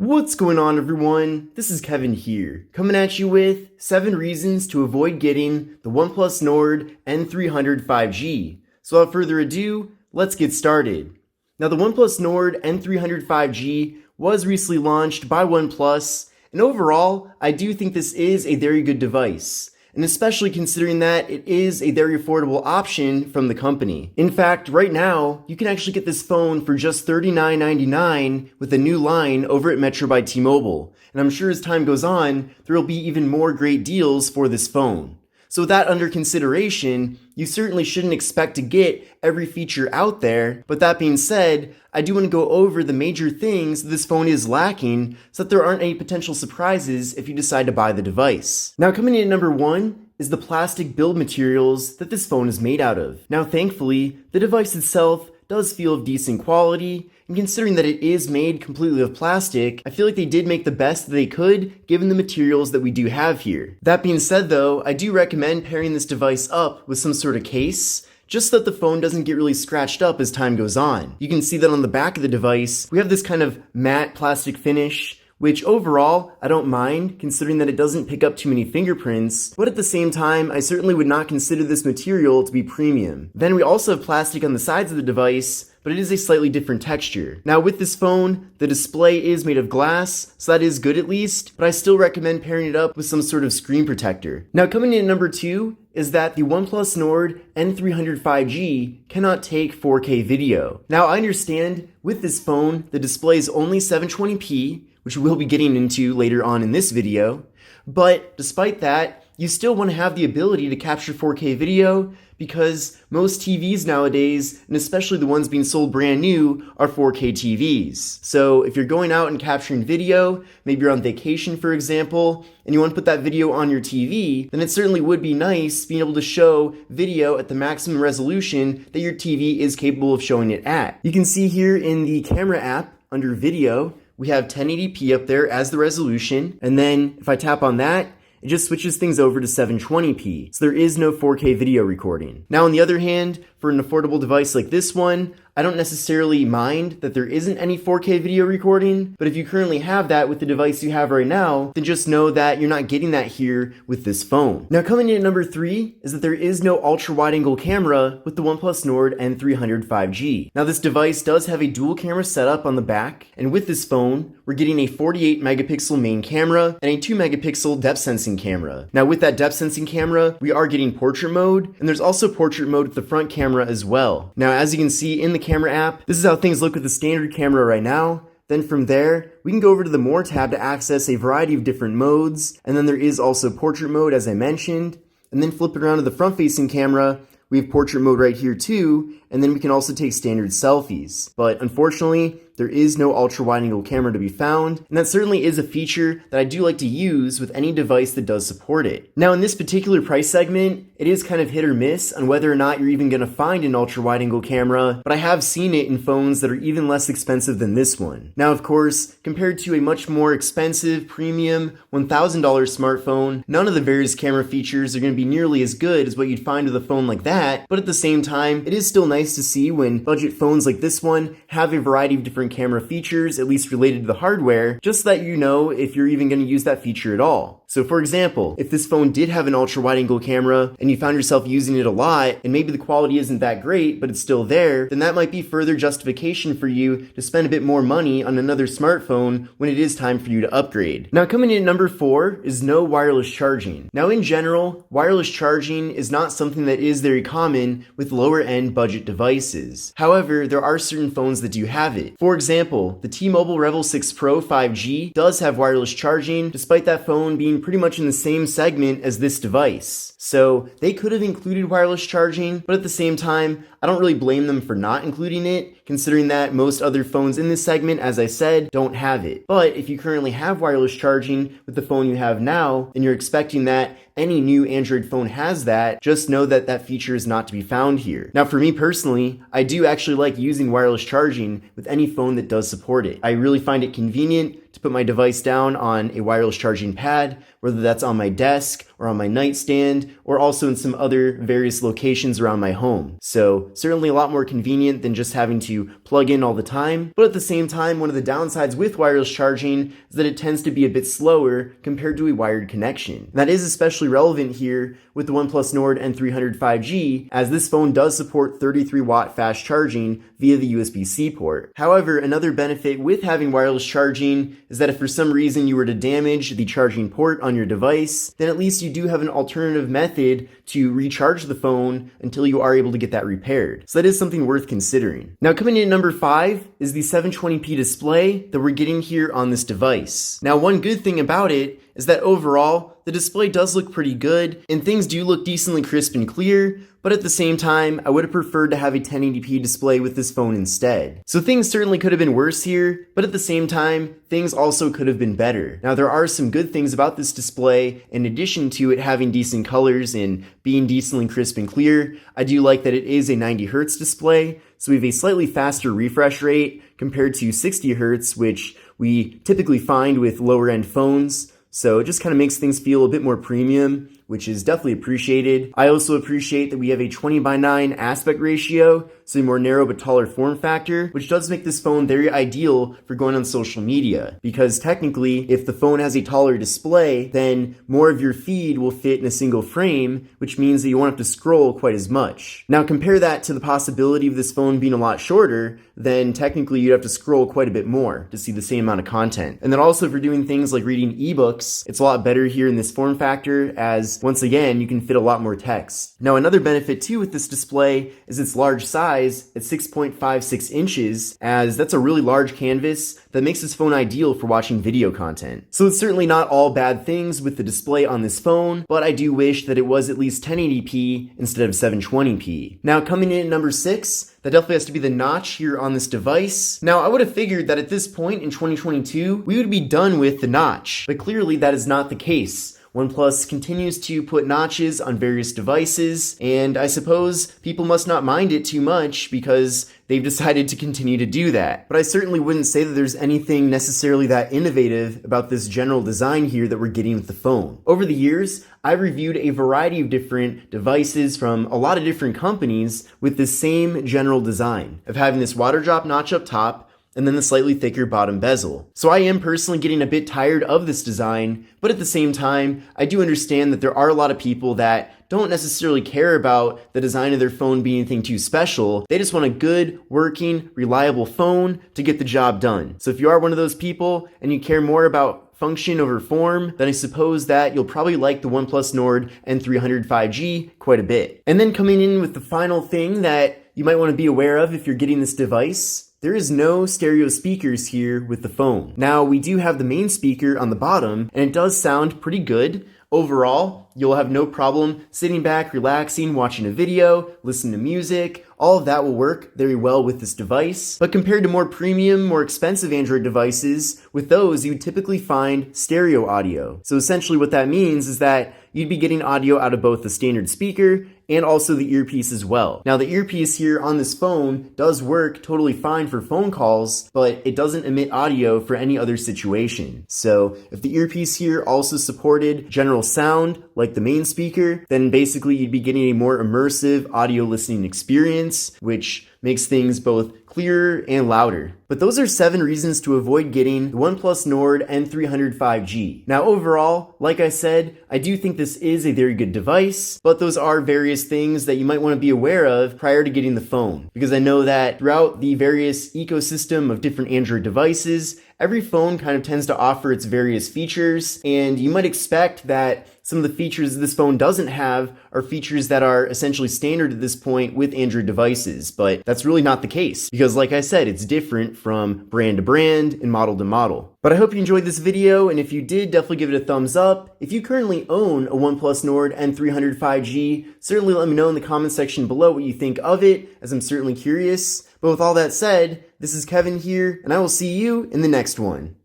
What's going on, everyone? This is Kevin here, coming at you with 7 reasons to avoid getting the OnePlus Nord N300 5G. So without further ado, let's get started. Now, the OnePlus Nord N300 5G was recently launched by OnePlus, and overall, I do think this is a very good device, and especially considering that it is a very affordable option from the company. In fact, right now, you can actually get this phone for just $39.99 with a new line over at Metro by T-Mobile. And I'm sure as time goes on, there will be even more great deals for this phone. So with that under consideration, you certainly shouldn't expect to get every feature out there. But that being said, I do want to go over the major things this phone is lacking so that there aren't any potential surprises if you decide to buy the device. Now, coming in at number 1 is the plastic build materials that this phone is made out of. Now, thankfully, the device itself does feel of decent quality, and considering that it is made completely of plastic, I feel like they did make the best that they could given the materials that we do have here. That being said though, I do recommend pairing this device up with some sort of case, just so that the phone doesn't get really scratched up as time goes on. You can see that on the back of the device, we have this kind of matte plastic finish, which overall, I don't mind, considering that it doesn't pick up too many fingerprints, but at the same time, I certainly would not consider this material to be premium. Then we also have plastic on the sides of the device, but it is a slightly different texture. Now with this phone, the display is made of glass, so that is good at least, but I still recommend pairing it up with some sort of screen protector. Now coming in at number 2 is that the OnePlus Nord N300 5G cannot take 4K video. Now I understand with this phone, the display is only 720p, which we'll be getting into later on in this video, but despite that, you still want to have the ability to capture 4K video because most TVs nowadays, and especially the ones being sold brand new, are 4K TVs. So if you're going out and capturing video, maybe you're on vacation for example, and you want to put that video on your TV, then it certainly would be nice being able to show video at the maximum resolution that your TV is capable of showing it at. You can see here in the camera app under video, we have 1080p up there as the resolution, and then if I tap on that, it just switches things over to 720p, so there is no 4K video recording. Now on the other hand, for an affordable device like this one, I don't necessarily mind that there isn't any 4K video recording, but if you currently have that with the device you have right now, then just know that you're not getting that here with this phone. Now coming in at number 3 is that there is no ultra wide angle camera with the OnePlus Nord N300 5G. Now this device does have a dual camera setup on the back, and with this phone, we're getting a 48 megapixel main camera and a 2 megapixel depth sensing camera. Now with that depth sensing camera, we are getting portrait mode, and there's also portrait mode with the front camera as well. Now as you can see in the camera app, this is how things look with the standard camera right now. Then from there, we can go over to the More tab to access a variety of different modes, and then there is also portrait mode as I mentioned, and then flip it around to the front-facing camera, we have portrait mode right here too, and then we can also take standard selfies. But unfortunately, there is no ultra wide angle camera to be found, and that certainly is a feature that I do like to use with any device that does support it. Now in this particular price segment, it is kind of hit or miss on whether or not you're even going to find an ultra wide angle camera, but I have seen it in phones that are even less expensive than this one. Now of course, compared to a much more expensive, premium, $1,000 smartphone, none of the various camera features are going to be nearly as good as what you'd find with a phone like that, but at the same time, it is still nice to see when budget phones like this one have a variety of different camera features, at least related to the hardware, just so that you know if you're even going to use that feature at all. So for example, if this phone did have an ultra wide angle camera and you found yourself using it a lot and maybe the quality isn't that great but it's still there, then that might be further justification for you to spend a bit more money on another smartphone when it is time for you to upgrade. Now coming in at number 4 is no wireless charging. Now in general, wireless charging is not something that is very common with lower end budget devices. However, there are certain phones that do have it. For example, the T-Mobile Revel 6 Pro 5G does have wireless charging, despite that phone being pretty much in the same segment as this device. So they could have included wireless charging, but at the same time, I don't really blame them for not including it, considering that most other phones in this segment, as I said, don't have it. But if you currently have wireless charging with the phone you have now, and you're expecting that any new Android phone has that, just know that that feature is not to be found here. Now for me personally, I do actually like using wireless charging with any phone that does support it. I really find it convenient to put my device down on a wireless charging pad, whether that's on my desk or on my nightstand, or also in some other various locations around my home. So certainly a lot more convenient than just having to plug in all the time. But at the same time, one of the downsides with wireless charging is that it tends to be a bit slower compared to a wired connection. That is especially relevant here with the OnePlus Nord N300 5G, as this phone does support 33 watt fast charging via the USB-C port. However, another benefit with having wireless charging is that if for some reason you were to damage the charging port on your device, then at least you do have an alternative method to recharge the phone until you are able to get that repaired. So that is something worth considering. Now, coming in at number 5 is the 720p display that we're getting here on this device. Now, one good thing about it is that overall, the display does look pretty good, and things do look decently crisp and clear, but at the same time, I would have preferred to have a 1080p display with this phone instead. So things certainly could have been worse here, but at the same time, things also could have been better. Now, there are some good things about this display. In addition to it having decent colors and being decently crisp and clear, I do like that it is a 90 Hz display, so we have a slightly faster refresh rate compared to 60 Hz, which we typically find with lower end phones. So it just kind of makes things feel a bit more premium, which is definitely appreciated. I also appreciate that we have a 20:9 aspect ratio, so a more narrow but taller form factor, which does make this phone very ideal for going on social media. Because technically, if the phone has a taller display, then more of your feed will fit in a single frame, which means that you won't have to scroll quite as much. Now compare that to the possibility of this phone being a lot shorter, then technically you'd have to scroll quite a bit more to see the same amount of content. And then also if you're doing things like reading ebooks, it's a lot better here in this form factor, as once again, you can fit a lot more text. Now another benefit too with this display is its large size at 6.56 inches, as that's a really large canvas that makes this phone ideal for watching video content. So it's certainly not all bad things with the display on this phone, but I do wish that it was at least 1080p instead of 720p. Now coming in at number 6, that definitely has to be the notch here on this device. Now, I would have figured that at this point in 2022, we would be done with the notch, but clearly that is not the case. OnePlus continues to put notches on various devices, and I suppose people must not mind it too much because they've decided to continue to do that. But I certainly wouldn't say that there's anything necessarily that innovative about this general design here that we're getting with the phone. Over the years, I've reviewed a variety of different devices from a lot of different companies with the same general design of having this water drop notch up top and then the slightly thicker bottom bezel. So I am personally getting a bit tired of this design, but at the same time, I do understand that there are a lot of people that don't necessarily care about the design of their phone being anything too special. They just want a good, working, reliable phone to get the job done. So if you are one of those people and you care more about function over form, then I suppose that you'll probably like the OnePlus Nord N300 5G quite a bit. And then coming in with the final thing that you might want to be aware of if you're getting this device, there is no stereo speakers here with the phone. Now, we do have the main speaker on the bottom, and it does sound pretty good. Overall, you'll have no problem sitting back, relaxing, watching a video, listening to music. All of that will work very well with this device. But compared to more premium, more expensive Android devices, with those you would typically find stereo audio. So essentially what that means is that you'd be getting audio out of both the standard speaker and also the earpiece as well. Now the earpiece here on this phone does work totally fine for phone calls, but it doesn't emit audio for any other situation. So if the earpiece here also supported general sound like the main speaker, then basically you'd be getting a more immersive audio listening experience, which makes things both clearer and louder. But those are 7 reasons to avoid getting the OnePlus Nord N300 5G. Now overall, like I said, I do think this is a very good device, but those are various things that you might want to be aware of prior to getting the phone. Because I know that throughout the various ecosystem of different Android devices, every phone kind of tends to offer its various features, and you might expect that some of the features this phone doesn't have are features that are essentially standard at this point with Android devices, but that's really not the case because like I said, it's different from brand to brand and model to model. But I hope you enjoyed this video, and if you did, definitely give it a thumbs up. If you currently own a OnePlus Nord N300 5G, certainly let me know in the comment section below what you think of it, as I'm certainly curious. But with all that said, this is Kevin here, and I will see you in the next one.